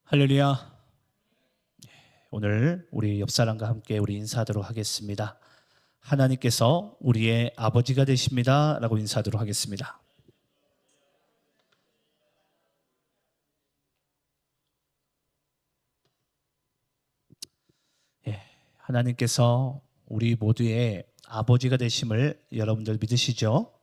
할렐루야. 오늘 우리 옆 사람과 함께 우리 인사하도록 하겠습니다. 하나님께서 우리의 아버지가 되십니다 라고 인사하도록 하겠습니다. 하나님께서 우리 모두의 아버지가 되심을 여러분들 믿으시죠?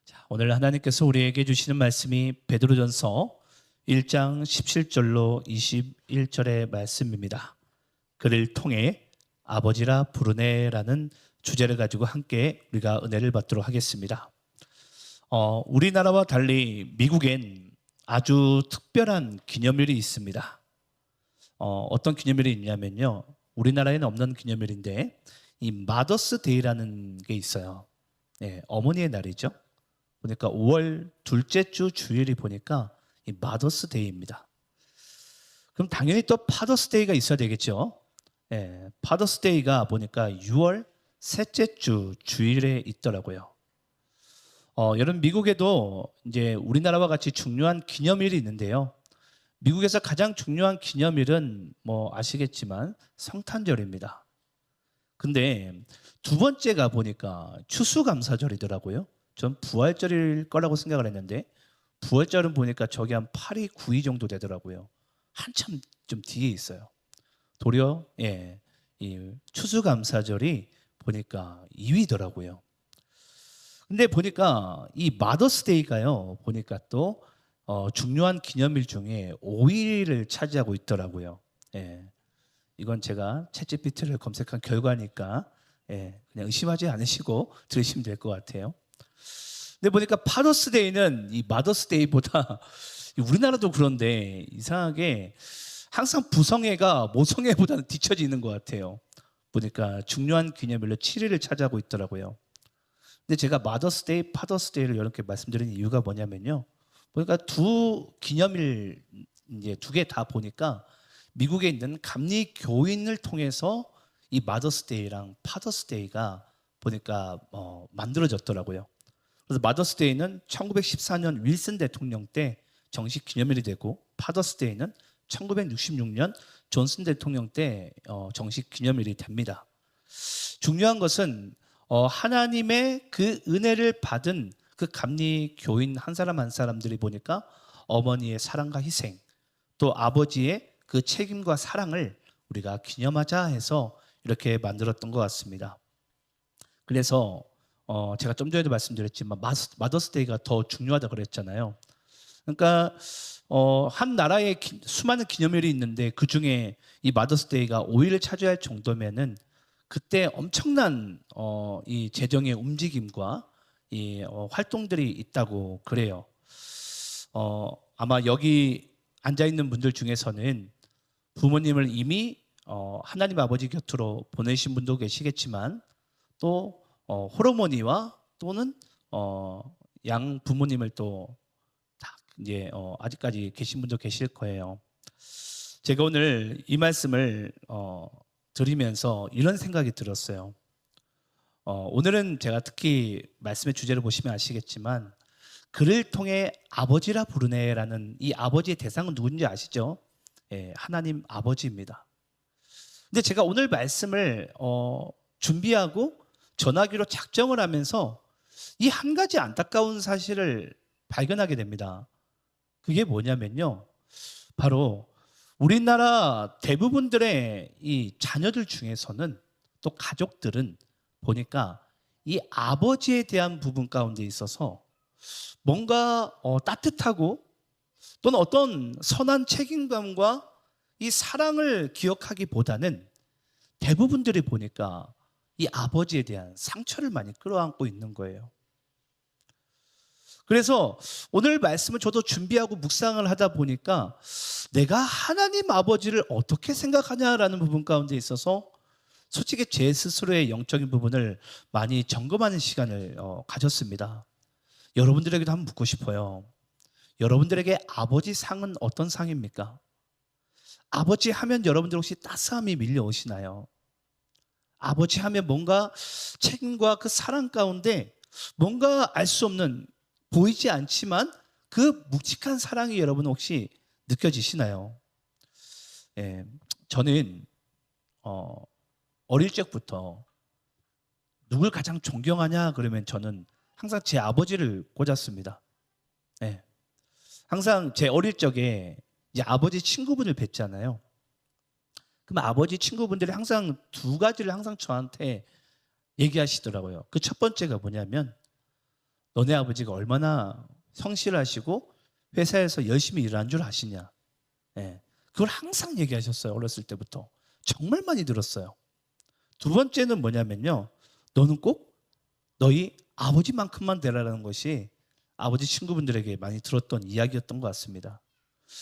자, 오늘 하나님께서 우리에게 주시는 말씀이 베드로전서 1장 17절로 21절의 말씀입니다. 그를 통해 아버지라 부르네라는 주제를 가지고 함께 우리가 은혜를 받도록 하겠습니다. 우리나라와 달리 미국엔 아주 특별한 기념일이 있습니다. 어떤 기념일이 있냐면요, 우리나라에는 없는 기념일인데 이 마더스 데이라는 게 있어요. 어머니의 날이죠. 보니까 5월 둘째 주 주일이 보니까 이 마더스 데이입니다. 그럼 당연히 또 파더스 데이가 있어야 되겠죠. 파더스 데이가 보니까 6월 셋째 주 주일에 있더라고요. 여러분, 미국에도 이제 우리나라와 같이 중요한 기념일이 있는데요. 미국에서 가장 중요한 기념일은 뭐 아시겠지만 성탄절입니다. 근데 두 번째가 보니까 추수감사절이더라고요. 전 부활절일 거라고 생각을 했는데 부활절은 보니까 저기 한 8위, 9위 정도 되더라고요. 한참 좀 뒤에 있어요. 도리어 이 추수감사절이 보니까 2위더라고요. 근데 보니까 이 마더스데이가요, 보니까 또 중요한 기념일 중에 5위를 차지하고 있더라고요. 이건 제가 챗GPT를 검색한 결과니까 그냥 의심하지 않으시고 들으시면 될 것 같아요. 근데 보니까 파더스데이는 이 마더스데이보다 우리나라도 그런데 이상하게 항상 부성애가 모성애보다는 뒤처지는 것 같아요. 보니까 중요한 기념일로 7위를 차지하고 있더라고요. 근데 제가 마더스데이, 파더스데이를 이렇게 말씀드리는 이유가 뭐냐면요, 보니까 두 기념일 이제 두 개 다 보니까 미국에 있는 감리 교인을 통해서 이 마더스데이랑 파더스데이가 보니까 만들어졌더라고요. 그래서 마더스데이는 1914년 윌슨 대통령 때 정식 기념일이 되고 파더스데이는 1966년 존슨 대통령 때 정식 기념일이 됩니다. 중요한 것은 하나님의 그 은혜를 받은 그 감리 교인 한 사람 한 사람들이 보니까 어머니의 사랑과 희생, 또 아버지의 그 책임과 사랑을 우리가 기념하자 해서 이렇게 만들었던 것 같습니다. 그래서 제가 좀 전에도 말씀드렸지만 마더스데이가 더 중요하다고 그랬잖아요. 그러니까 한 나라에 수많은 기념일이 있는데 그 중에 이 마더스데이가 5위를 차지할 정도면은 그때 엄청난 이 재정의 움직임과 이 활동들이 있다고 그래요. 아마 여기 앉아 있는 분들 중에서는 부모님을 이미 하나님 아버지 곁으로 보내신 분도 계시겠지만 또 호르몬이와 또는 양 부모님을 또 이제 아직까지 계신 분도 계실 거예요. 제가 오늘 이 말씀을 드리면서 이런 생각이 들었어요. 오늘은 제가 특히 말씀의 주제를 보시면 아시겠지만 그를 통해 아버지라 부르네라는 이 아버지의 대상은 누군지 아시죠? 하나님 아버지입니다. 근데 제가 오늘 말씀을 준비하고 전하기로 작정을 하면서 이 한 가지 안타까운 사실을 발견하게 됩니다. 그게 뭐냐면요, 바로 우리나라 대부분들의 이 자녀들 중에서는 또 가족들은 보니까 이 아버지에 대한 부분 가운데 있어서 뭔가 따뜻하고 또는 어떤 선한 책임감과 이 사랑을 기억하기보다는 대부분들이 보니까 이 아버지에 대한 상처를 많이 끌어안고 있는 거예요. 그래서 오늘 말씀을 저도 준비하고 묵상을 하다 보니까 내가 하나님 아버지를 어떻게 생각하냐라는 부분 가운데 있어서 솔직히 제 스스로의 영적인 부분을 많이 점검하는 시간을 가졌습니다. 여러분들에게도 한번 묻고 싶어요. 여러분들에게 아버지 상은 어떤 상입니까? 아버지 하면 여러분들 혹시 따스함이 밀려오시나요? 아버지 하면 뭔가 책임과 그 사랑 가운데 뭔가 알 수 없는, 보이지 않지만 그 묵직한 사랑이 여러분 혹시 느껴지시나요? 예, 저는 어릴 적부터 누굴 가장 존경하냐 그러면 저는 항상 제 아버지를 꽂았습니다. 예, 항상 제 어릴 적에 이제 아버지 친구분을 뵀잖아요. 그럼 아버지 친구분들이 항상 두 가지를 항상 저한테 얘기하시더라고요. 그 첫 번째가 뭐냐면 너네 아버지가 얼마나 성실하시고 회사에서 열심히 일하는 줄 아시냐. 예, 그걸 항상 얘기하셨어요. 어렸을 때부터. 정말 많이 들었어요. 두 번째는 뭐냐면요. 너는 꼭 너희 아버지만큼만 되라는 것이 아버지 친구분들에게 많이 들었던 이야기였던 것 같습니다.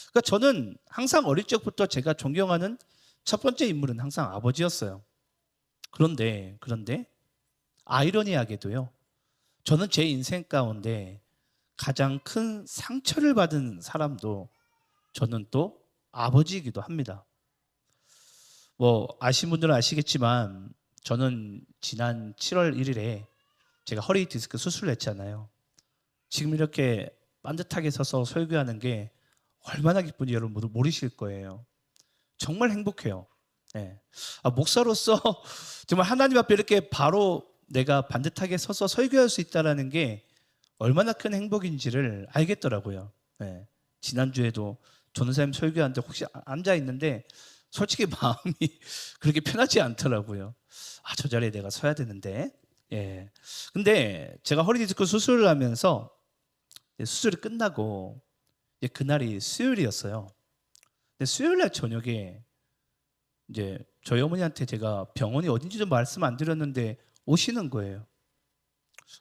그러니까 저는 항상 어릴 적부터 제가 존경하는 첫 번째 인물은 항상 아버지였어요. 그런데 아이러니하게도요. 저는 제 인생 가운데 가장 큰 상처를 받은 사람도 저는 또 아버지이기도 합니다. 뭐 아시는 분들은 아시겠지만 저는 지난 7월 1일에 제가 허리 디스크 수술을 했잖아요. 지금 이렇게 반듯하게 서서 설교하는 게 얼마나 기쁜지 여러분 모두 모르실 거예요. 정말 행복해요. 네. 목사로서 정말 하나님 앞에 이렇게 바로 내가 반듯하게 서서 설교할 수 있다는 게 얼마나 큰 행복인지를 알겠더라고요. 네. 지난주에도 전도사님 설교하는데 혹시 앉아 있는데 솔직히 마음이 그렇게 편하지 않더라고요. 저 자리에 내가 서야 되는데. 예. 근데 제가 허리 디스크 수술을 하면서 수술이 끝나고 그날이 수요일이었어요. 근데 수요일 날 저녁에 이제 저희 어머니한테 제가 병원이 어딘지 좀 말씀 안 드렸는데 오시는 거예요.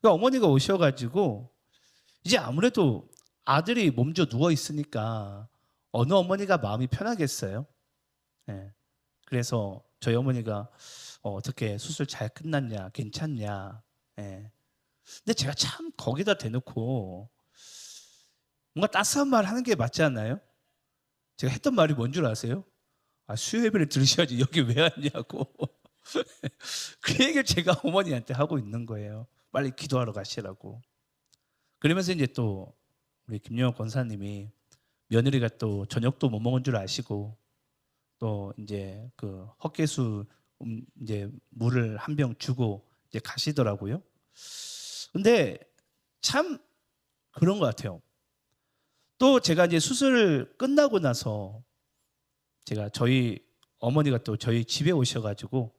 그러니까 어머니가 오셔가지고 이제 아무래도 아들이 몸져 누워 있으니까 어느 어머니가 마음이 편하겠어요. 예. 그래서 저희 어머니가 어떻게 수술 잘 끝났냐, 괜찮냐. 예. 근데 제가 참 거기다 대놓고 뭔가 따스한 말 하는 게 맞지 않나요? 제가 했던 말이 뭔 줄 아세요? 수요 예배를 들으셔야지 여기 왜 왔냐고. 그 얘기를 제가 어머니한테 하고 있는 거예요. 빨리 기도하러 가시라고. 그러면서 이제 또 우리 김영호 권사님이 며느리가 또 저녁도 못 먹은 줄 아시고 또 이제 그 헛개수 이제 물을 한 병 주고 이제 가시더라고요. 근데 참 그런 것 같아요. 또 제가 이제 수술 끝나고 나서 제가 저희 어머니가 또 저희 집에 오셔가지고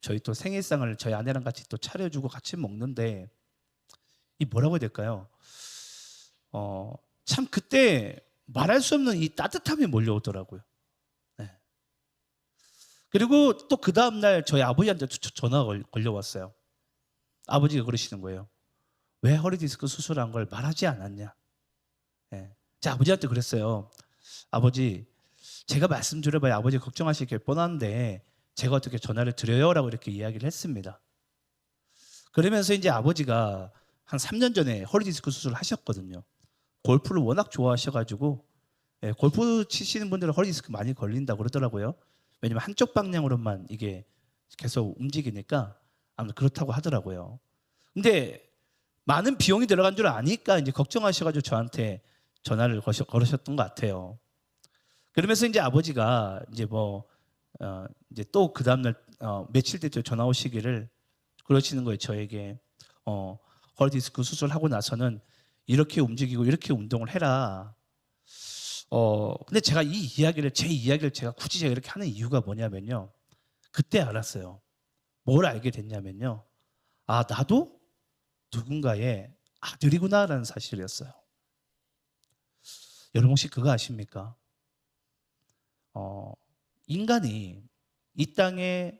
저희 또 생일상을 저희 아내랑 같이 또 차려주고 같이 먹는데 이 뭐라고 해야 될까요? 참 그때 말할 수 없는 이 따뜻함이 몰려오더라고요. 네. 그리고 또 그 다음날 저희 아버지한테 전화가 걸려왔어요. 아버지가 그러시는 거예요. 왜 허리디스크 수술한 걸 말하지 않았냐? 네. 제가 아버지한테 그랬어요. 아버지, 제가 말씀드려봐야 아버지 걱정하실 게 뻔한데 제가 어떻게 전화를 드려요? 라고 이렇게 이야기를 했습니다. 그러면서 이제 아버지가 한 3년 전에 허리디스크 수술을 하셨거든요. 골프를 워낙 좋아하셔가지고 골프 치시는 분들은 허리디스크 많이 걸린다고 그러더라고요. 왜냐면 한쪽 방향으로만 이게 계속 움직이니까 아무튼 그렇다고 하더라고요. 근데 많은 비용이 들어간 줄 아니까 이제 걱정하셔가지고 저한테 전화를 걸으셨던 것 같아요. 그러면서 이제 아버지가 이제 이제 또 그 다음날 며칠 뒤에 전화 오시기를 그러시는 거예요. 저에게 허리디스크 수술하고 나서는 이렇게 움직이고 이렇게 운동을 해라. 근데 제가 제 이야기를 제가 굳이 제가 이렇게 하는 이유가 뭐냐면요. 그때 알았어요. 뭘 알게 됐냐면요. 나도 누군가의 아들이구나라는 사실이었어요. 여러분 혹시 그거 아십니까? 인간이 이 땅에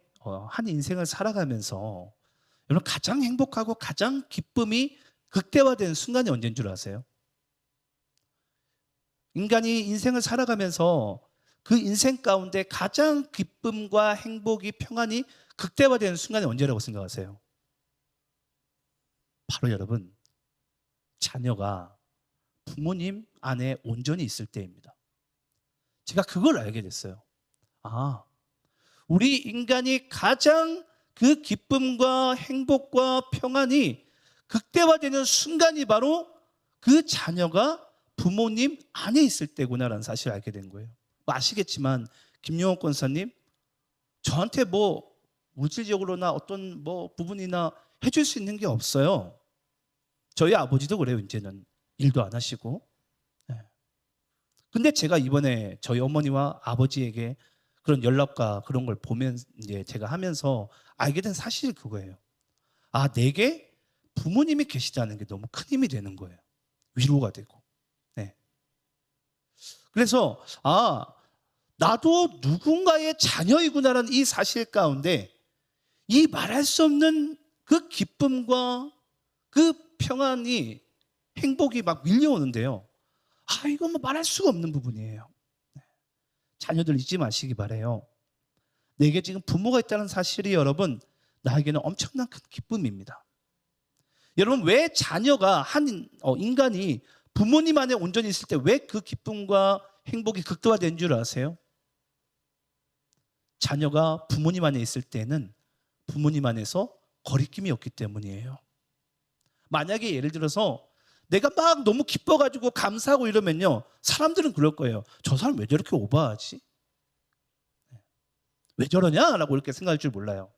한 인생을 살아가면서 여러분 가장 행복하고 가장 기쁨이 극대화된 순간이 언제인 줄 아세요? 인간이 인생을 살아가면서 그 인생 가운데 가장 기쁨과 행복이 평안이 극대화되는 순간이 언제라고 생각하세요? 바로 여러분 자녀가 부모님 안에 온전히 있을 때입니다. 제가 그걸 알게 됐어요. 우리 인간이 가장 그 기쁨과 행복과 평안이 극대화되는 순간이 바로 그 자녀가 부모님 안에 있을 때구나라는 사실을 알게 된 거예요. 뭐 아시겠지만 김용옥 권사님, 저한테 뭐 물질적으로나 어떤 뭐 부분이나 해줄 수 있는 게 없어요. 저희 아버지도 그래요. 이제는 일도 안 하시고. 네. 근데 제가 이번에 저희 어머니와 아버지에게 그런 연락과 그런 걸 보면 이제 제가 하면서 알게 된 사실이 그거예요. 아, 내게 부모님이 계시다는 게 너무 큰 힘이 되는 거예요. 위로가 되고. 네. 그래서 나도 누군가의 자녀이구나라는 이 사실 가운데 이 말할 수 없는 그 기쁨과 그 평안이, 행복이 막 밀려오는데요. 이건 뭐 말할 수가 없는 부분이에요. 자녀들 잊지 마시기 바라요. 내게 지금 부모가 있다는 사실이 여러분, 나에게는 엄청난 큰 기쁨입니다. 여러분, 왜 자녀가 인간이 부모님 안에 온전히 있을 때 왜 그 기쁨과 행복이 극대화된 줄 아세요? 자녀가 부모님 안에 있을 때는 부모님 안에서 거리낌이 없기 때문이에요. 만약에 예를 들어서 내가 막 너무 기뻐가지고 감사하고 이러면요, 사람들은 그럴 거예요. 저 사람 왜 저렇게 오버하지? 왜 저러냐? 라고 이렇게 생각할 줄 몰라요.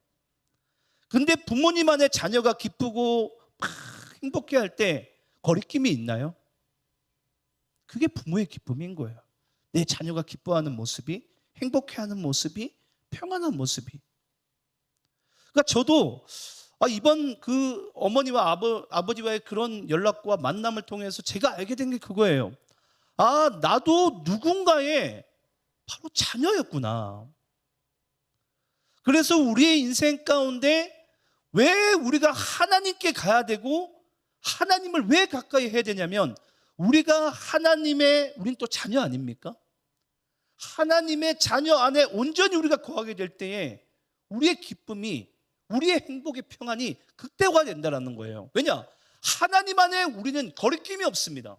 근데 부모님 안에 자녀가 기쁘고 막 행복해할 때 거리낌이 있나요? 그게 부모의 기쁨인 거예요. 내 자녀가 기뻐하는 모습이, 행복해하는 모습이, 평안한 모습이. 그러니까 저도 이번 그 어머니와 아버지와의 그런 연락과 만남을 통해서 제가 알게 된 게 그거예요. 나도 누군가의 바로 자녀였구나. 그래서 우리의 인생 가운데 왜 우리가 하나님께 가야 되고 하나님을 왜 가까이 해야 되냐면, 우리가 우린 또 자녀 아닙니까? 하나님의 자녀 안에 온전히 우리가 거하게 될 때에 우리의 기쁨이, 우리의 행복의 평안이 극대화된다는 거예요. 왜냐? 하나님 안에 우리는 거리낌이 없습니다.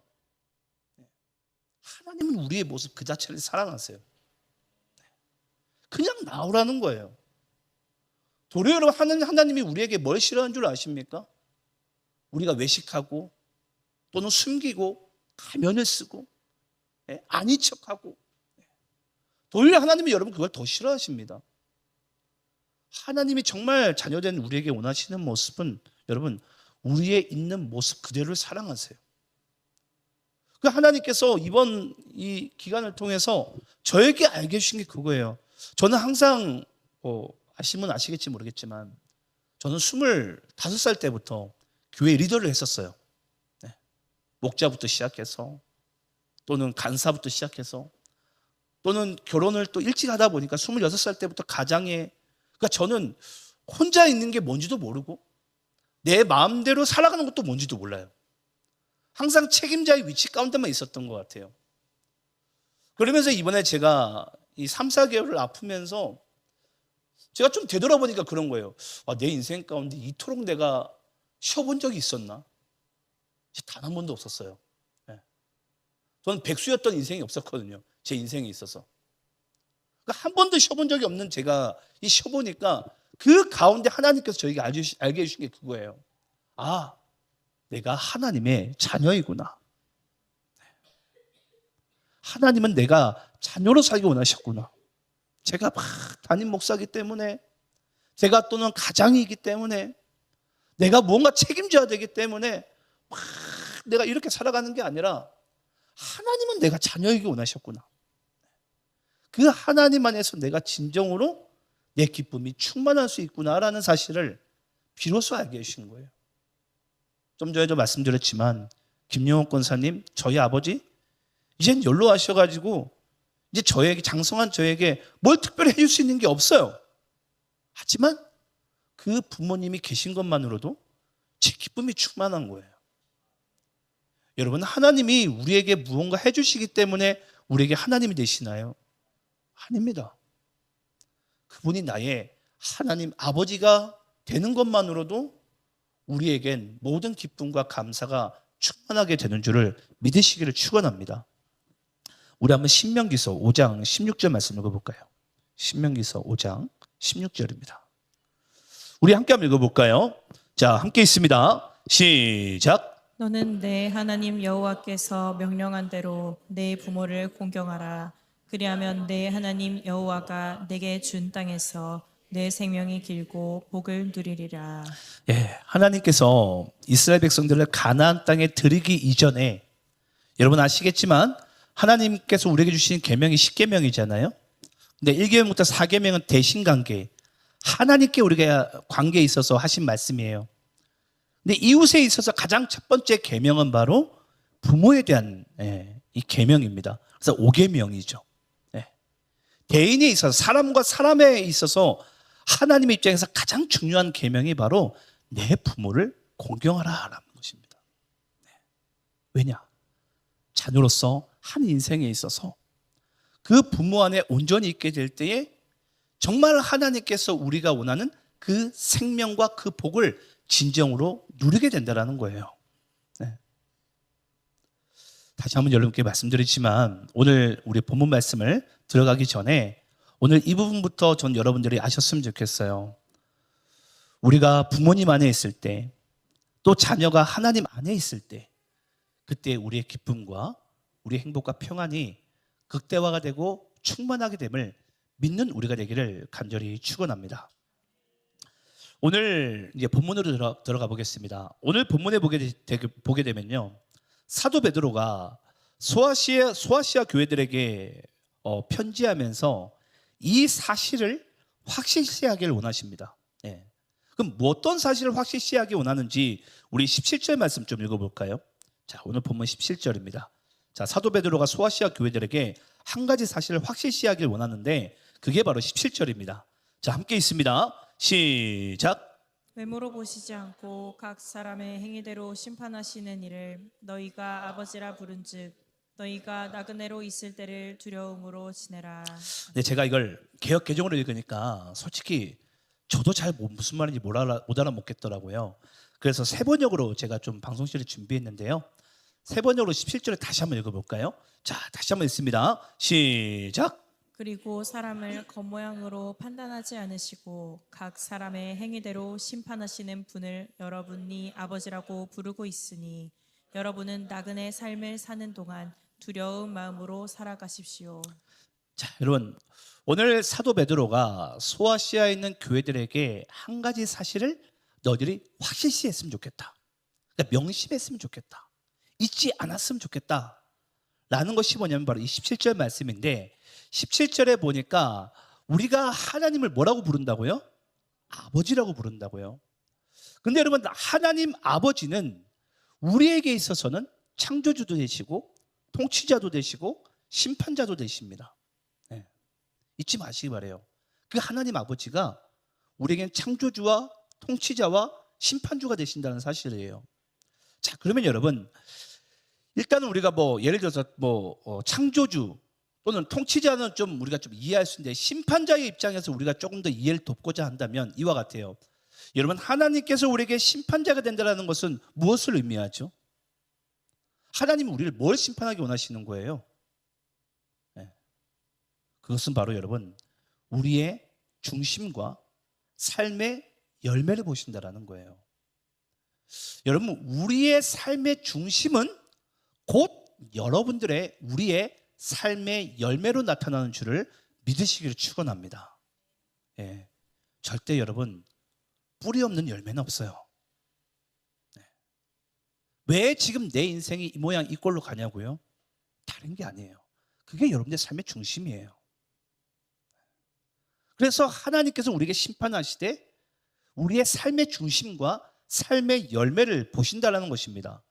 하나님은 우리의 모습 그 자체를 사랑하세요. 그냥 나오라는 거예요. 도리어 여러분, 하나님이 우리에게 뭘 싫어하는 줄 아십니까? 우리가 외식하고 또는 숨기고 가면을 쓰고 아닌 척하고. 도리어 하나님이 여러분 그걸 더 싫어하십니다. 하나님이 정말 자녀된 우리에게 원하시는 모습은 여러분, 우리의 있는 모습 그대로를 사랑하세요. 그 하나님께서 이번 이 기간을 통해서 저에게 알게 해주신 게 그거예요. 저는 항상 아시면 아시겠지 모르겠지만 저는 25살 때부터 교회 리더를 했었어요. 목자부터 시작해서 또는 간사부터 시작해서 또는 결혼을 또 일찍 하다 보니까 26살 때부터 가장에, 그러니까 저는 혼자 있는 게 뭔지도 모르고 내 마음대로 살아가는 것도 뭔지도 몰라요. 항상 책임자의 위치 가운데만 있었던 것 같아요. 그러면서 이번에 제가 이 3, 4개월을 아프면서 제가 좀 되돌아보니까 그런 거예요. 내 인생 가운데 이토록 내가 쉬어본 적이 있었나? 단 한 번도 없었어요. 저는 백수였던 인생이 없었거든요. 제 인생에 있어서. 그러니까 한 번도 쉬어본 적이 없는 제가 쉬어보니까 그 가운데 하나님께서 저에게 알게 해주신 게 그거예요. 내가 하나님의 자녀이구나. 하나님은 내가 자녀로 살기 원하셨구나. 제가 막 담임 목사이기 때문에, 제가 또는 가장이기 때문에, 내가 무언가 책임져야 되기 때문에 막 내가 이렇게 살아가는 게 아니라 하나님은 내가 자녀이기 원하셨구나. 그 하나님 안에서 내가 진정으로 내 기쁨이 충만할 수 있구나라는 사실을 비로소 알게 해주신 거예요. 좀 전에도 말씀드렸지만 김용옥 권사님, 저희 아버지 이젠 연로하셔가지고 이제 저에게, 장성한 저에게 뭘 특별히 해줄 수 있는 게 없어요. 하지만 그 부모님이 계신 것만으로도 제 기쁨이 충만한 거예요. 여러분, 하나님이 우리에게 무언가 해주시기 때문에 우리에게 하나님이 되시나요? 아닙니다. 그분이 나의 하나님 아버지가 되는 것만으로도 우리에겐 모든 기쁨과 감사가 충만하게 되는 줄을 믿으시기를 축원합니다. 우리 한번 신명기서 5장 16절 말씀 읽어볼까요? 신명기서 5장 16절입니다. 우리 함께 한번 읽어볼까요? 자, 함께 있습니다. 시작. 너는 내 하나님 여호와께서 명령한 대로 내 부모를 공경하라. 그리하면 내 하나님 여호와가 내게 준 땅에서 내 생명이 길고 복을 누리리라. 예, 하나님께서 이스라엘 백성들을 가나안 땅에 들이기 이전에 여러분 아시겠지만 하나님께서 우리에게 주신 계명이 10계명이잖아요. 근데 1계명부터 4계명은 대신 관계, 하나님께 우리가 관계에 있어서 하신 말씀이에요. 근데 이웃에 있어서 가장 첫 번째 계명은 바로 부모에 대한 이 계명입니다. 그래서 5계명이죠. 개인에 있어서 사람과 사람에 있어서 하나님의 입장에서 가장 중요한 계명이 바로 내 부모를 공경하라라는 것입니다. 왜냐? 자녀로서 한 인생에 있어서 그 부모 안에 온전히 있게 될 때에 정말 하나님께서 우리가 원하는 그 생명과 그 복을 진정으로 누리게 된다는 거예요. 네. 다시 한번 여러분께 말씀드리지만 오늘 우리 본문 말씀을 들어가기 전에 오늘 이 부분부터 전 여러분들이 아셨으면 좋겠어요. 우리가 부모님 안에 있을 때, 또 자녀가 하나님 안에 있을 때, 그때 우리의 기쁨과 우리의 행복과 평안이 극대화가 되고 충만하게 됨을 믿는 우리가 되기를 간절히 축원합니다. 오늘 이제 본문으로 들어가 보겠습니다. 오늘 본문에 보게 되면요, 사도 베드로가 소아시아 교회들에게 편지하면서 이 사실을 확실시하기를 원하십니다. 예. 그럼 뭐 어떤 사실을 확실시하기 원하는지 우리 17절 말씀 좀 읽어볼까요? 자, 오늘 본문 17절입니다. 자, 사도 베드로가 소아시아 교회들에게 한 가지 사실을 확실시하기를 원하는데 그게 바로 17절입니다. 자, 함께 있습니다. 시작. 외모로 보시지 않고 각 사람의 행위대로 심판하시는 이를 너희가 아버지라 부른즉 너희가 나그네로 있을 때를 두려움으로 지내라. 네, 제가 이걸 개역 개정으로 읽으니까 솔직히 저도 잘 무슨 말인지 못 알아먹겠더라고요. 그래서 세 번역으로 제가 좀 방송실에 준비했는데요. 세 번역으로 17절을 다시 한번 읽어볼까요? 자, 다시 한번 읽습니다. 시작. 그리고 사람을 겉모양으로 판단하지 않으시고 각 사람의 행위대로 심판하시는 분을 여러분이 아버지라고 부르고 있으니 여러분은 나그네 삶을 사는 동안 두려운 마음으로 살아가십시오. 자, 여러분 오늘 사도 베드로가 소아시아에 있는 교회들에게 한 가지 사실을 너희들이 확실시했으면 좋겠다. 그러니까 명심했으면 좋겠다. 잊지 않았으면 좋겠다. 라는 것이 뭐냐면 바로 이 17절 말씀인데 17절에 보니까 우리가 하나님을 뭐라고 부른다고요? 아버지라고 부른다고요. 근데 여러분 하나님 아버지는 우리에게 있어서는 창조주도 되시고 통치자도 되시고 심판자도 되십니다. 네. 잊지 마시기 바라요. 그 하나님 아버지가 우리에겐 창조주와 통치자와 심판주가 되신다는 사실이에요. 자, 그러면 여러분 일단은 우리가 예를 들어서 창조주 또는 통치자는 좀 우리가 좀 이해할 수 있는데 심판자의 입장에서 우리가 조금 더 이해를 돕고자 한다면 이와 같아요. 여러분 하나님께서 우리에게 심판자가 된다는 것은 무엇을 의미하죠? 하나님은 우리를 뭘 심판하기 원하시는 거예요? 네. 그것은 바로 여러분 우리의 중심과 삶의 열매를 보신다는 거예요. 여러분 우리의 삶의 중심은 곧 여러분들의 우리의 삶의 열매로 나타나는 줄을 믿으시기를 축원합니다. 예, 절대 여러분 뿌리 없는 열매는 없어요. 네. 왜 지금 내 인생이 이 모양 이 꼴로 가냐고요? 다른 게 아니에요. 그게 여러분의 삶의 중심이에요. 그래서 하나님께서 우리에게 심판하시되 우리의 삶의 중심과 삶의 열매를 보신다는 것입니다.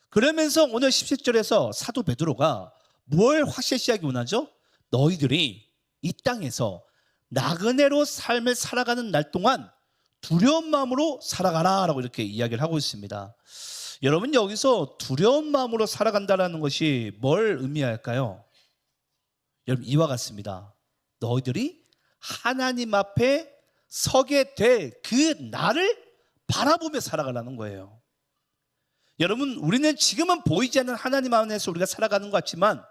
그러면서 오늘 17절에서 사도 베드로가 뭘 확실시하기 원하죠? 너희들이 이 땅에서 나그네로 삶을 살아가는 날 동안 두려운 마음으로 살아가라 라고 이렇게 이야기를 하고 있습니다. 여러분 여기서 두려운 마음으로 살아간다는 것이 뭘 의미할까요? 여러분 이와 같습니다. 너희들이 하나님 앞에 서게 될 그 날을 바라보며 살아가라는 거예요. 여러분 우리는 지금은 보이지 않는 하나님 안에서 우리가 살아가는 것 같지만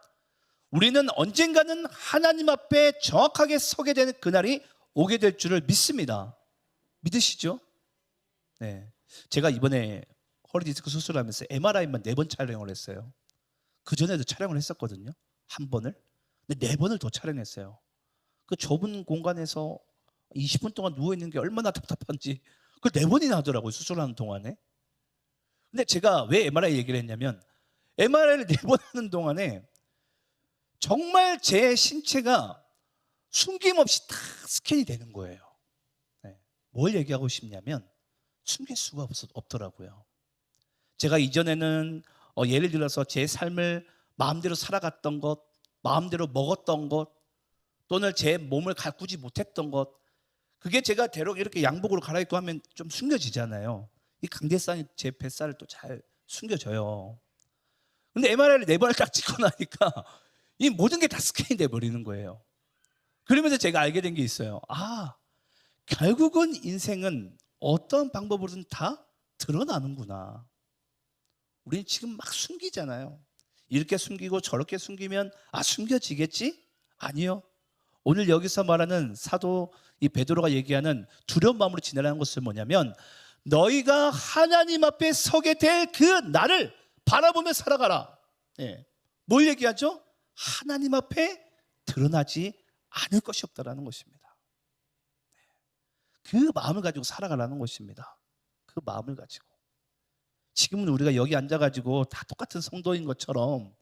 우리는 언젠가는 하나님 앞에 정확하게 서게 되는 그날이 오게 될 줄을 믿습니다. 믿으시죠? 네. 제가 이번에 허리 디스크 수술하면서 MRI만 4번 촬영을 했어요. 그 전에도 촬영을 했었거든요. 한 번을. 근데 4번을 더 촬영했어요. 그 좁은 공간에서 20분 동안 누워 있는 게 얼마나 답답한지 그 4번이나 하더라고요. 수술하는 동안에. 근데 제가 왜 MRI 얘기를 했냐면 MRI를 4번 하는 동안에 정말 제 신체가 숨김없이 다 스캔이 되는 거예요. 네. 뭘 얘기하고 싶냐면 숨길 수가 없더라고요. 제가 이전에는 예를 들어서 제 삶을 마음대로 살아갔던 것, 마음대로 먹었던 것, 또는 제 몸을 가꾸지 못했던 것, 그게 제가 대략 이렇게 양복으로 갈아입고 하면 좀 숨겨지잖아요. 이 강대상이 제 뱃살을 또 잘 숨겨져요. 근데 MRI를 4번을 딱 찍고 나니까 이 모든 게 다 스캔이 돼 버리는 거예요. 그러면서 제가 알게 된 게 있어요. 아, 결국은 인생은 어떤 방법으로든 다 드러나는구나. 우리는 지금 막 숨기잖아요. 이렇게 숨기고 저렇게 숨기면 숨겨지겠지? 아니요. 오늘 여기서 말하는 사도 이 베드로가 얘기하는 두려운 마음으로 지내라는 것은 뭐냐면 너희가 하나님 앞에 서게 될 그 날을 바라보며 살아가라. 예. 뭘 얘기하죠? 하나님 앞에 드러나지 않을 것이 없다라는 것입니다. 그 마음을 가지고 살아가라는 것입니다. 그 마음을 가지고. 지금은 우리가 여기 앉아가지고 다 똑같은 성도인 것처럼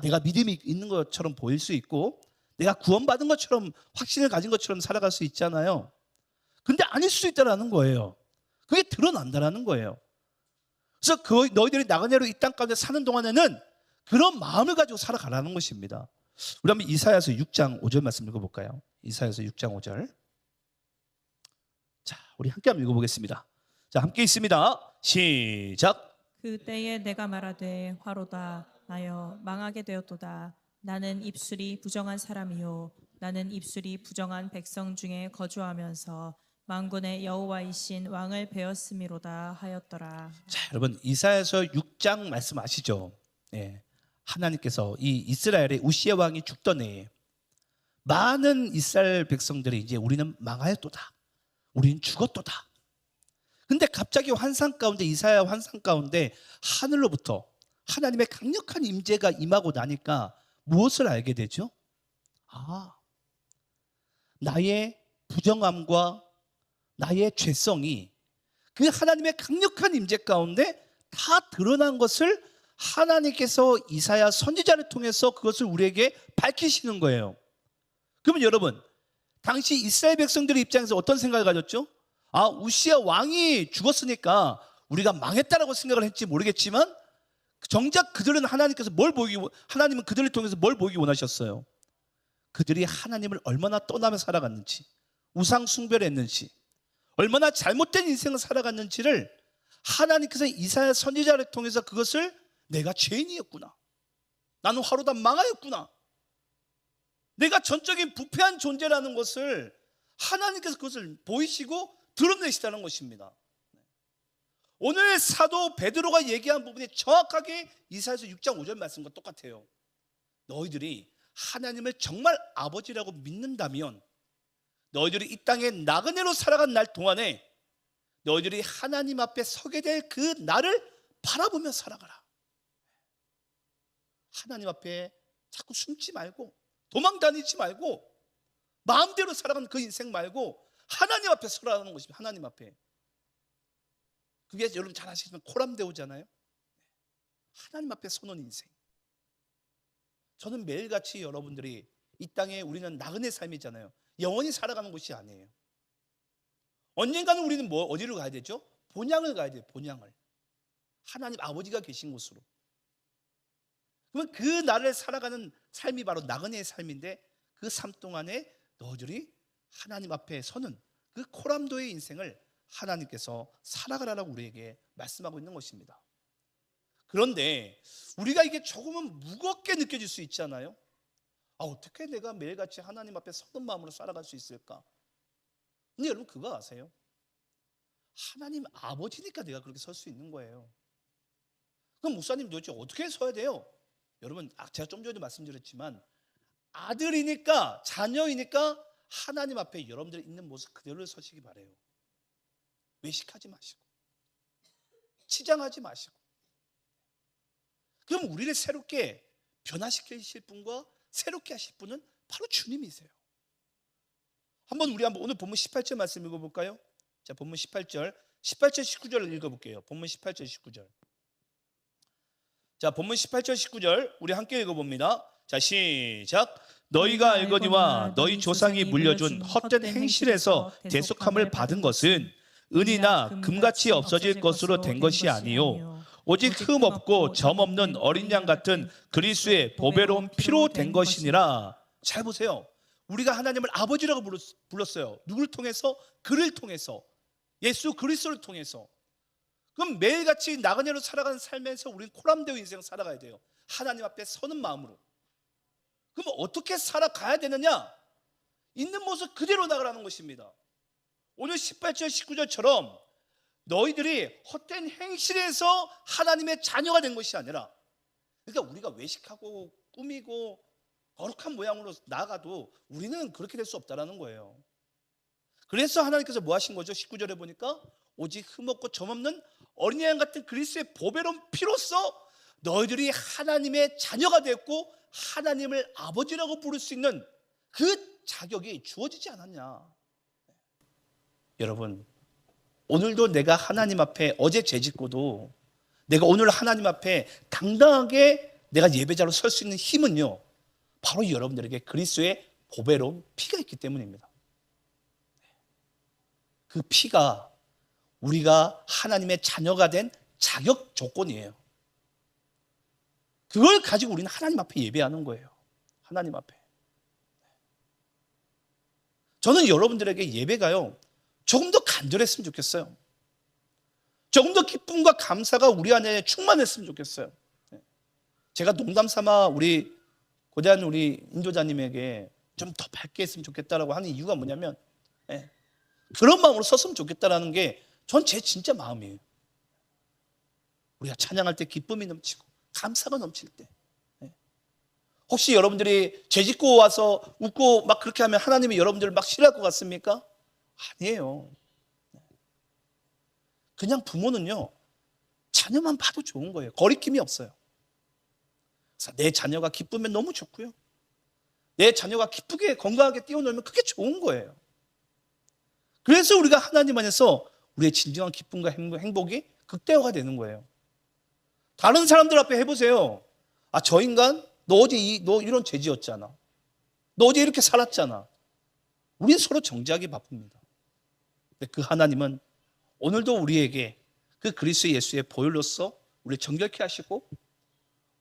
내가 믿음이 있는 것처럼 보일 수 있고 내가 구원받은 것처럼 확신을 가진 것처럼 살아갈 수 있잖아요. 근데 아닐 수 있다라는 거예요. 그게 드러난다라는 거예요. 그래서 너희들이 나그네로 이 땅 가운데 사는 동안에는 그런 마음을 가지고 살아가라는 것입니다. 우리 한번 이사야서 6장 5절 말씀 읽어볼까요? 이사야서 6장 5절. 자, 우리 함께 한번 읽어보겠습니다. 자, 함께 있습니다. 시작. 그때에 내가 말하되 화로다 나여 망하게 되었도다. 나는 입술이 부정한 사람이요 나는 입술이 부정한 백성 중에 거주하면서 만군의 여호와이신 왕을 배웠음이로다 하였더라. 자, 여러분 이사야서 6장 말씀 아시죠? 예. 하나님께서 이 이스라엘의 우시야 왕이 죽던 해에 많은 이스라엘 백성들이 이제 우리는 망하였도다. 우리는 죽었도다. 근데 갑자기 환상 가운데 이사야 환상 가운데 하늘로부터 하나님의 강력한 임재가 임하고 나니까 무엇을 알게 되죠? 나의 부정함과 나의 죄성이 그 하나님의 강력한 임재 가운데 다 드러난 것을 하나님께서 이사야 선지자를 통해서 그것을 우리에게 밝히시는 거예요. 그러면 여러분, 당시 이스라엘 백성들의 입장에서 어떤 생각을 가졌죠? 우시야 왕이 죽었으니까 우리가 망했다라고 생각을 했지 모르겠지만 정작 그들은 하나님은 그들을 통해서 뭘 보기 원하셨어요? 그들이 하나님을 얼마나 떠나며 살아갔는지, 우상 숭배를 했는지, 얼마나 잘못된 인생을 살아갔는지를 하나님께서 이사야 선지자를 통해서 그것을 내가 죄인이었구나, 나는 화로다 망하였구나, 내가 전적인 부패한 존재라는 것을 하나님께서 그것을 보이시고 드러내시다는 것입니다. 오늘 사도 베드로가 얘기한 부분이 정확하게 이사야서 6장 5절 말씀과 똑같아요. 너희들이 하나님을 정말 아버지라고 믿는다면 너희들이 이 땅에 나그네로 살아간 날 동안에 너희들이 하나님 앞에 서게 될 그 날을 바라보며 살아가라. 하나님 앞에 자꾸 숨지 말고 도망 다니지 말고 마음대로 살아가는 그 인생 말고 하나님 앞에 서라는 것입니다. 하나님 앞에. 그게 여러분 잘 아시지만 코람데오잖아요. 하나님 앞에 서는 인생. 저는 매일같이 여러분들이 이 땅에 우리는 나그네 삶이잖아요. 영원히 살아가는 곳이 아니에요. 언젠가는 우리는 어디로 가야 되죠? 본향을 가야 돼요. 본향을. 하나님 아버지가 계신 곳으로. 그러면 그 날을 살아가는 삶이 바로 나그네의 삶인데 그 삶 동안에 너희들이 하나님 앞에 서는 그 코람도의 인생을 하나님께서 살아가라고 우리에게 말씀하고 있는 것입니다. 그런데 우리가 이게 조금은 무겁게 느껴질 수 있잖아요. 어떻게 내가 매일같이 하나님 앞에 서는 마음으로 살아갈 수 있을까? 근데 여러분 그거 아세요? 하나님 아버지니까 내가 그렇게 설 수 있는 거예요. 그럼 목사님 도대체 어떻게 서야 돼요? 여러분 제가 좀 전에 말씀드렸지만 아들이니까 자녀이니까 하나님 앞에 여러분들이 있는 모습 그대로 서시기 바래요. 외식하지 마시고 치장하지 마시고. 그럼 우리를 새롭게 변화시키실 분과 새롭게 하실 분은 바로 주님이세요. 한번 오늘 본문 18절 말씀 읽어볼까요? 자, 본문 18절 19절을 읽어볼게요. 본문 18절 19절. 자, 본문 18절 19절 우리 함께 읽어봅니다. 자, 시작. 너희가 알거니와 너희 조상이 물려준 헛된 행실에서 대속함을 받은 것은 은이나 금같이 없어질 것으로 된 것이 아니요 오직 흠 없고 점 없는 어린 양 같은 그리스도의 보배로운 피로 된 것이니라. 잘 보세요. 우리가 하나님을 아버지라고 불렀어요. 누구를 통해서? 그를 통해서, 예수 그리스도를 통해서. 그럼 매일같이 나그네로 살아가는 삶에서 우리는 코람되어 인생 살아가야 돼요. 하나님 앞에 서는 마음으로. 그럼 어떻게 살아가야 되느냐? 있는 모습 그대로 나가라는 것입니다. 오늘 18절 19절처럼 너희들이 헛된 행실에서 하나님의 자녀가 된 것이 아니라, 그러니까 우리가 외식하고 꾸미고 거룩한 모양으로 나아가도 우리는 그렇게 될 수 없다는 거예요. 그래서 하나님께서 뭐 하신 거죠? 19절에 보니까 오직 흠없고 점없는 어린 양 같은 그리스도의 보배로운 피로써 너희들이 하나님의 자녀가 되었고 하나님을 아버지라고 부를 수 있는 그 자격이 주어지지 않았냐. 여러분, 오늘도 내가 하나님 앞에, 어제 재짓고도 내가 오늘 하나님 앞에 당당하게 내가 예배자로 설 수 있는 힘은요, 바로 여러분들에게 그리스도의 보배로운 피가 있기 때문입니다. 그 피가 우리가 하나님의 자녀가 된 자격 조건이에요. 그걸 가지고 우리는 하나님 앞에 예배하는 거예요. 하나님 앞에. 저는 여러분들에게 예배가요, 조금 더 간절했으면 좋겠어요. 조금 더 기쁨과 감사가 우리 안에 충만했으면 좋겠어요. 제가 농담 삼아 우리 고대한 우리 인도자님에게 좀 더 밝게 했으면 좋겠다라고 하는 이유가 뭐냐면, 그런 마음으로 섰으면 좋겠다라는 게 전 제 진짜 마음이에요. 우리가 찬양할 때 기쁨이 넘치고 감사가 넘칠 때, 혹시 여러분들이 죄짓고 와서 웃고 막 그렇게 하면 하나님이 여러분들을 막 싫어할 것 같습니까? 아니에요. 그냥 부모는요, 자녀만 봐도 좋은 거예요. 거리낌이 없어요. 그래서 내 자녀가 기쁘면 너무 좋고요, 내 자녀가 기쁘게 건강하게 뛰어놀면 그게 좋은 거예요. 그래서 우리가 하나님 안에서 우리의 진정한 기쁨과 행복이 극대화가 되는 거예요. 다른 사람들 앞에 해보세요. 아, 저 인간 너 어제 너 이런 죄 지었잖아, 너 어제 이렇게 살았잖아. 우리는 서로 정죄하기 바쁩니다. 근데 그 하나님은 오늘도 우리에게 그 그리스도 예수의 보혈로서 우리를 정결케 하시고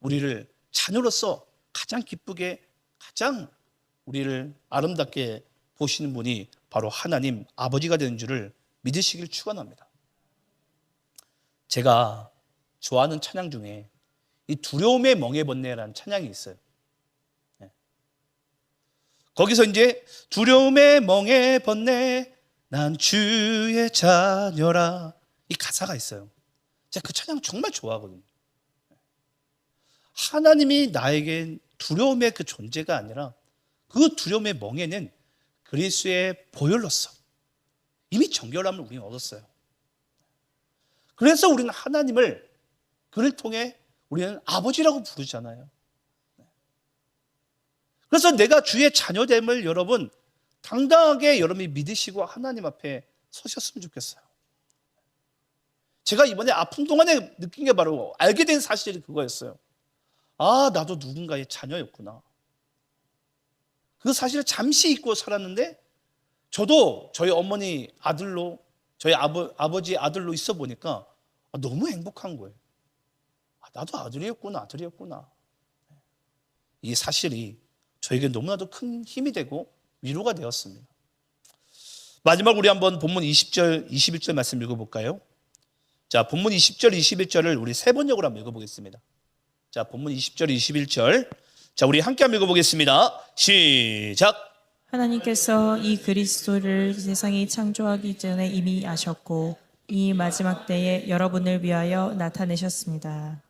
우리를 자녀로서 가장 기쁘게, 가장 우리를 아름답게 보시는 분이 바로 하나님 아버지가 되는 줄을 믿으시길 축원합니다. 제가 좋아하는 찬양 중에 이 두려움의 멍에 번뇌라는 찬양이 있어요. 거기서 이제 두려움의 멍에 번뇌 난 주의 자녀라, 이 가사가 있어요. 제가 그 찬양 정말 좋아하거든요. 하나님이 나에겐 두려움의 그 존재가 아니라 그 두려움의 멍에는 그리스도의 보혈로서 이미 정결함을 우리는 얻었어요. 그래서 우리는 하나님을, 그를 통해 우리는 아버지라고 부르잖아요. 그래서 내가 주의 자녀됨을 여러분 당당하게 여러분이 믿으시고 하나님 앞에 서셨으면 좋겠어요. 제가 이번에 아픈 동안에 느낀 게 바로, 알게 된 사실이 그거였어요. 아, 나도 누군가의 자녀였구나. 그 사실을 잠시 잊고 살았는데, 저도 저희 어머니 아들로, 저희 아버지 아들로 있어 보니까 너무 행복한 거예요. 아, 나도 아들이었구나. 이 사실이 저에게 너무나도 큰 힘이 되고 위로가 되었습니다. 마지막 우리 한번 본문 20절, 21절 말씀 읽어볼까요? 자, 본문 20절, 21절을 우리 세 번역으로 한번 읽어보겠습니다. 자, 본문 20절, 21절. 자, 우리 함께 한번 읽어보겠습니다. 시작. 하나님께서 이 그리스도를 세상이 창조하기 전에 이미 아셨고 이 마지막 때에 여러분을 위하여 나타내셨습니다.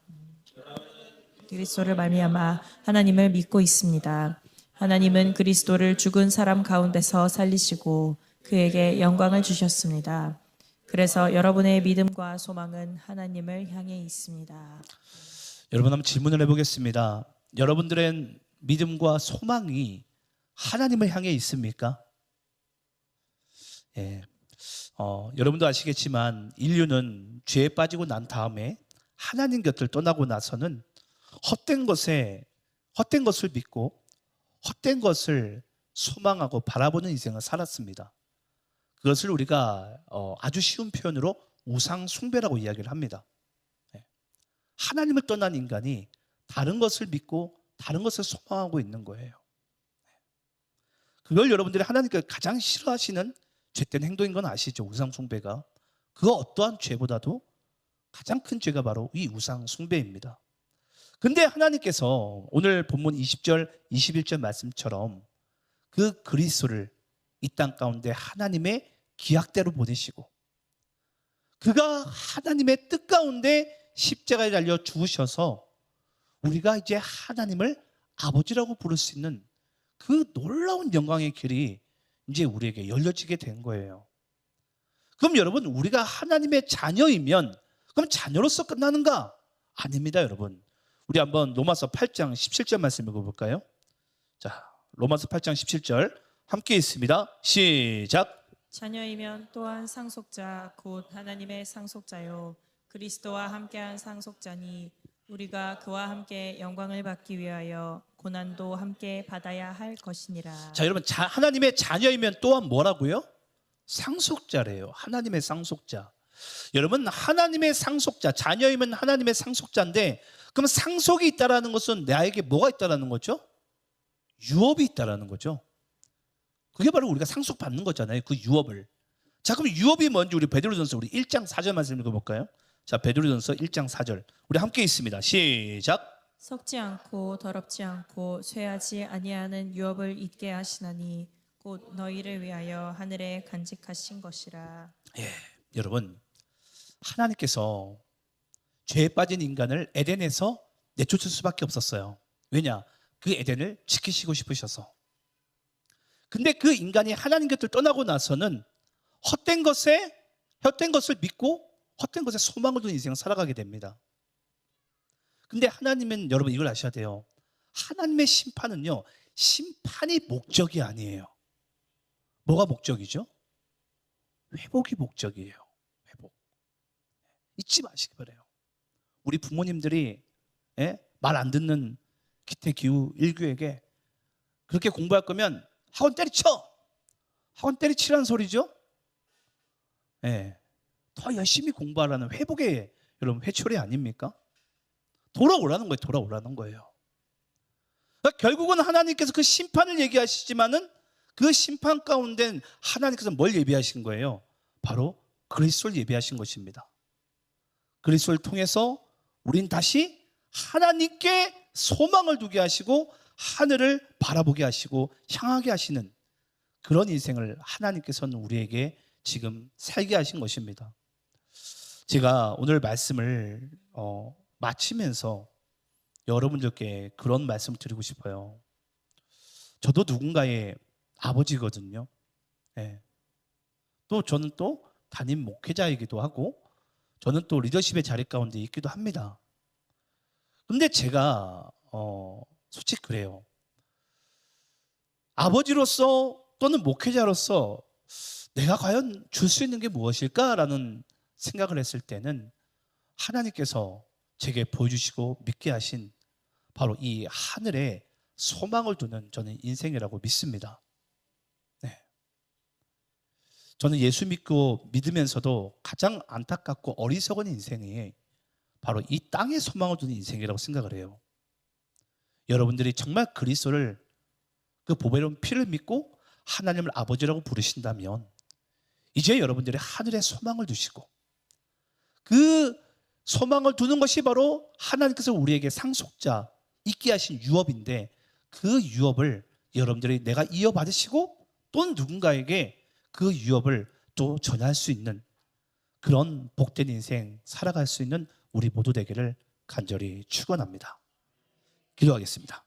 그리스도를 말미암아 하나님을 믿고 있습니다. 하나님은 그리스도를 죽은 사람 가운데서 살리시고 그에게 영광을 주셨습니다. 그래서 여러분의 믿음과 소망은 하나님을 향해 있습니다. 여러분 한번 질문을 해보겠습니다. 여러분들의 믿음과 소망이 하나님을 향해 있습니까? 예. 여러분도 아시겠지만 인류는 죄에 빠지고 난 다음에 하나님 곁을 떠나고 나서는 헛된 것을 믿고 헛된 것을 소망하고 바라보는 인생을 살았습니다. 그것을 우리가 아주 쉬운 표현으로 우상 숭배라고 이야기를 합니다. 하나님을 떠난 인간이 다른 것을 믿고 다른 것을 소망하고 있는 거예요. 그걸 여러분들이 하나님께서 가장 싫어하시는 죄된 행동인 건 아시죠? 우상 숭배가. 그 어떠한 죄보다도 가장 큰 죄가 바로 이 우상 숭배입니다. 근데 하나님께서 오늘 본문 20절, 21절 말씀처럼 그 그리스도를 이 땅 가운데 하나님의 기약대로 보내시고 그가 하나님의 뜻 가운데 십자가에 달려 죽으셔서 우리가 이제 하나님을 아버지라고 부를 수 있는 그 놀라운 영광의 길이 이제 우리에게 열려지게 된 거예요. 그럼 여러분, 우리가 하나님의 자녀이면 그럼 자녀로서 끝나는가? 아닙니다, 여러분. 우리 한번 로마서 8장 17절 말씀 읽어볼까요? 자, 로마서 8장 17절 함께 있습니다. 시작. 자녀이면 또한 상속자 곧 하나님의 상속자요 그리스도와 함께한 상속자니 우리가 그와 함께 영광을 받기 위하여 고난도 함께 받아야 할 것이니라. 자, 여러분, 하나님의 자녀이면 또한 뭐라고요? 상속자래요. 하나님의 상속자. 여러분, 하나님의 상속자, 자녀이면 하나님의 상속자인데 그럼 상속이 있다라는 것은 나에게 뭐가 있다라는 거죠? 유업이 있다라는 거죠. 그게 바로 우리가 상속받는 거잖아요. 그 유업을. 자, 그럼 유업이 뭔지 우리 베드로전서 우리 1장 4절 말씀 읽어볼까요? 자, 베드로전서 1장 4절 우리 함께 있습니다. 시작. 썩지 않고 더럽지 않고 쇠하지 아니하는 유업을 잊게 하시나니 곧 너희를 위하여 하늘에 간직하신 것이라. 예, 여러분, 하나님께서 죄에 빠진 인간을 에덴에서 내쫓을 수밖에 없었어요. 왜냐? 그 에덴을 지키시고 싶으셔서. 근데 그 인간이 하나님 곁을 떠나고 나서는 헛된 것을 믿고 헛된 것에 소망을 두는 인생을 살아가게 됩니다. 근데 하나님은 여러분 이걸 아셔야 돼요. 하나님의 심판은요, 심판이 목적이 아니에요. 뭐가 목적이죠? 회복이 목적이에요. 회복. 잊지 마시기 바라요. 우리 부모님들이 말 안 듣는 기태기우 일규에게 그렇게 공부할 거면 학원 때려쳐! 학원 때려치라는 소리죠? 더 열심히 공부하라는 회복의 여러분 회초리 아닙니까? 돌아오라는 거예요. 돌아오라는 거예요. 그러니까 결국은 하나님께서 그 심판을 얘기하시지만은 그 심판 가운데 하나님께서 뭘 예비하신 거예요? 바로 그리스도를 예비하신 것입니다. 그리스도를 통해서 우린 다시 하나님께 소망을 두게 하시고 하늘을 바라보게 하시고 향하게 하시는 그런 인생을 하나님께서는 우리에게 지금 살게 하신 것입니다. 제가 오늘 말씀을 마치면서 여러분들께 그런 말씀을 드리고 싶어요. 저도 누군가의 아버지거든요. 또 저는 또 담임 목회자이기도 하고 저는 또 리더십의 자리 가운데 있기도 합니다. 근데 제가 솔직히 그래요. 아버지로서 또는 목회자로서 내가 과연 줄 수 있는 게 무엇일까라는 생각을 했을 때는 하나님께서 제게 보여주시고 믿게 하신 바로 이 하늘에 소망을 두는 저는 인생이라고 믿습니다. 저는 예수 믿고 믿으면서도 가장 안타깝고 어리석은 인생이 바로 이 땅에 소망을 두는 인생이라고 생각을 해요. 여러분들이 정말 그리스도를 그 보배로운 피를 믿고 하나님을 아버지라고 부르신다면 이제 여러분들이 하늘에 소망을 두시고 그 소망을 두는 것이 바로 하나님께서 우리에게 상속자 있게 하신 유업인데 그 유업을 여러분들이 내가 이어받으시고 또는 누군가에게 그 유업을 또 전할 수 있는 그런 복된 인생 살아갈 수 있는 우리 모두 되기를 간절히 축원합니다. 기도하겠습니다.